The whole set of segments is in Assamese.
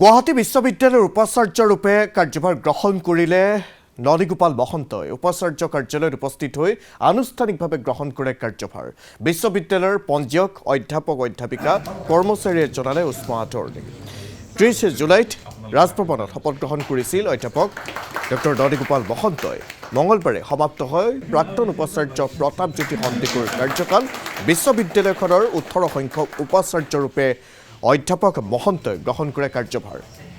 গুৱাহাটী বিশ্ববিদ্যালয়ৰ উপাচাৰ্য ৰূপে কাৰ্যভাৰ গ্ৰহণ কৰিলে ননীগোপাল মহন্তই উপাচাৰ্য কাৰ্যালয়ত উপস্থিত হৈ আনুষ্ঠানিকভাৱে গ্ৰহণ কৰে কাৰ্যভাৰ। বিশ্ববিদ্যালয়ৰ পঞ্জীয়ক অধ্যাপক অধ্যাপিকা কৰ্মচাৰীয়ে জনালে উষ্ম আদৰণি। 30 জুলাইত ৰাজভৱনত শপত গ্ৰহণ কৰিছিল অধ্যাপক ডক্টৰ ননীগোপাল মহন্তই। মঙলবাৰে সমাপ্ত হয় প্ৰাক্তন উপাচাৰ্য প্ৰতাপজ্যোতি সন্দিকৈৰ কাৰ্যকাল। বিশ্ববিদ্যালয়খনৰ 18 সংখ্যক উপাচাৰ্য ৰূপে অধ্যাপক মহন্তই গ্ৰহণ কৰে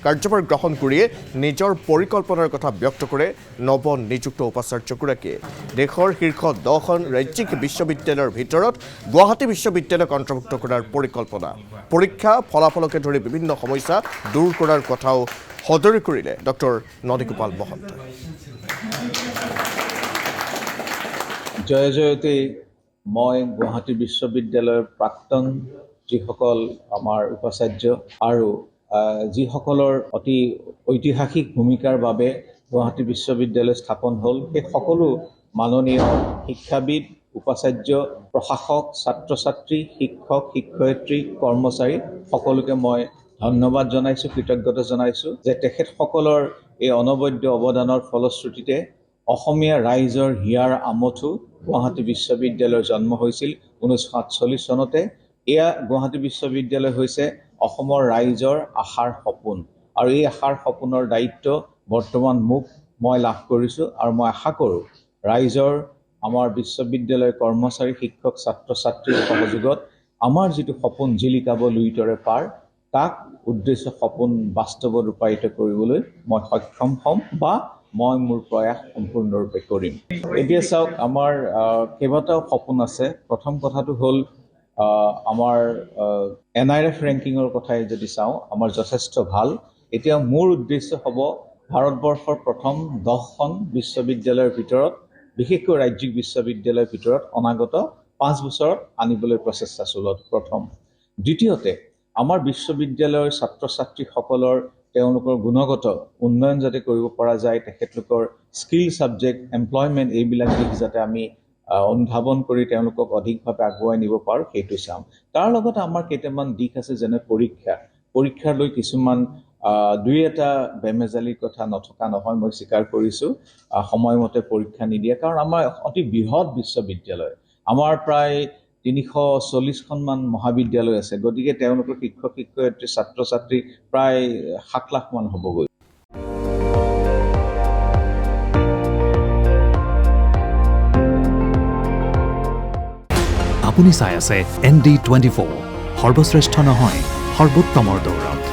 কাৰ্যভাৰ গ্ৰহণ কৰিয়ে নিজৰ পৰিকল্পনাৰ কথা ব্যক্ত কৰে নৱ নিযুক্ত উপাচাৰ্যগৰাকীয়ে। দেশৰ শীৰ্ষ 10খন ৰাজ্যিক বিশ্ববিদ্যালয়ৰ ভিতৰত গুৱাহাটী বিশ্ববিদ্যালয়ক অন্তৰ্ভুক্ত কৰাৰ পৰিকল্পনা। পৰীক্ষা ফলাফলকে ধৰি বিভিন্ন সমস্যা দূৰ কৰাৰ কথাও সদৰি কৰিলে ডক্টৰ ননীগোপাল মহন্তই। জয় জয়তে মই গুৱাহাটী বিশ্ববিদ্যালয়ৰ প্ৰাক্তন যিসকল আমাৰ উপাচাৰ্য আৰু যিসকলৰ অতি ঐতিহাসিক ভূমিকাৰ বাবে গুৱাহাটী বিশ্ববিদ্যালয় স্থাপন হ'ল, সেই সকলো মাননীয় শিক্ষাবিদ, উপাচাৰ্য, প্ৰশাসক, ছাত্ৰ ছাত্ৰী, শিক্ষক, শিক্ষয়িত্ৰী, কৰ্মচাৰী সকলোকে মই ধন্যবাদ জনাইছোঁ, কৃতজ্ঞতা জনাইছোঁ যে তেখেতসকলৰ এই অনবদ্য অৱদানৰ ফলশ্ৰুতিতে অসমীয়া ৰাইজৰ হিয়াৰ আমঠু গুৱাহাটী বিশ্ববিদ্যালয়ৰ জন্ম হৈছিল 1947 চনতে। এয়া গুৱাহাটী বিশ্ববিদ্যালয় হৈছে অসমৰ ৰাইজৰ আশাৰ সপোন আৰু এই আশাৰ সপোনৰ দায়িত্ব বৰ্তমান মই লাভ কৰিছোঁ আৰু মই আশা কৰোঁ ৰাইজৰ আমাৰ বিশ্ববিদ্যালয়ৰ কৰ্মচাৰী, শিক্ষক, ছাত্ৰ ছাত্ৰীৰ সহযোগত আমাৰ যিটো সপোন জিলিকাব লুইতৰে পাৰ, তাক উদ্দেশ্য সপোন বাস্তৱত ৰূপায়িত কৰিবলৈ মই সক্ষম হ'ম বা মই মোৰ প্ৰয়াস সম্পূৰ্ণৰূপে কৰিম। এতিয়া চাওক, আমাৰ কেইবাটাও সপোন আছে। প্ৰথম কথাটো হ'ল আমাৰ NIRF ৰেংকিঙৰ কথাই যদি চাওঁ, আমাৰ যথেষ্ট ভাল। এতিয়া মোৰ উদ্দেশ্য হ'ব ভাৰতবৰ্ষৰ প্ৰথম 10খন বিশ্ববিদ্যালয়ৰ ভিতৰত, বিশেষকৈ ৰাজ্যিক বিশ্ববিদ্যালয়ৰ ভিতৰত অনাগত 5 বছৰত আনিবলৈ প্ৰচেষ্টা চলোৱাটো প্ৰথম। দ্বিতীয়তে, আমাৰ বিশ্ববিদ্যালয়ৰ ছাত্ৰ ছাত্ৰীসকলৰ তেওঁলোকৰ গুণগত উন্নয়ন যাতে কৰিব পৰা যায়, তেখেতলোকৰ স্কিল ছাবজেক্ট, এমপ্লয়মেণ্ট, এইবিলাক দিশ যাতে আমি অনুধাৱন কৰি তেওঁলোকক অধিকভাৱে আগুৱাই নিব পাৰোঁ, সেইটো চাম। তাৰ লগতে আমাৰ কেইটামান দিশ আছে, যেনে পৰীক্ষালৈ কিছুমান দুই এটা বেমেজালিৰ কথা নথকা নহয়, মই স্বীকাৰ কৰিছোঁ। সময়মতে পৰীক্ষা নিদিয়ে, কাৰণ আমাৰ অতি বৃহৎ বিশ্ববিদ্যালয়, আমাৰ প্ৰায় 340খনমান মহাবিদ্যালয় আছে। গতিকে তেওঁলোকৰ শিক্ষক শিক্ষয়িত্ৰী, ছাত্ৰ ছাত্ৰী প্ৰায় 7 লাখমান হ'বগৈ। আপুনি চাই আছে ND24, সৰ্বশ্ৰেষ্ঠ নহয়, সৰ্বোত্তমৰ দৌৰত।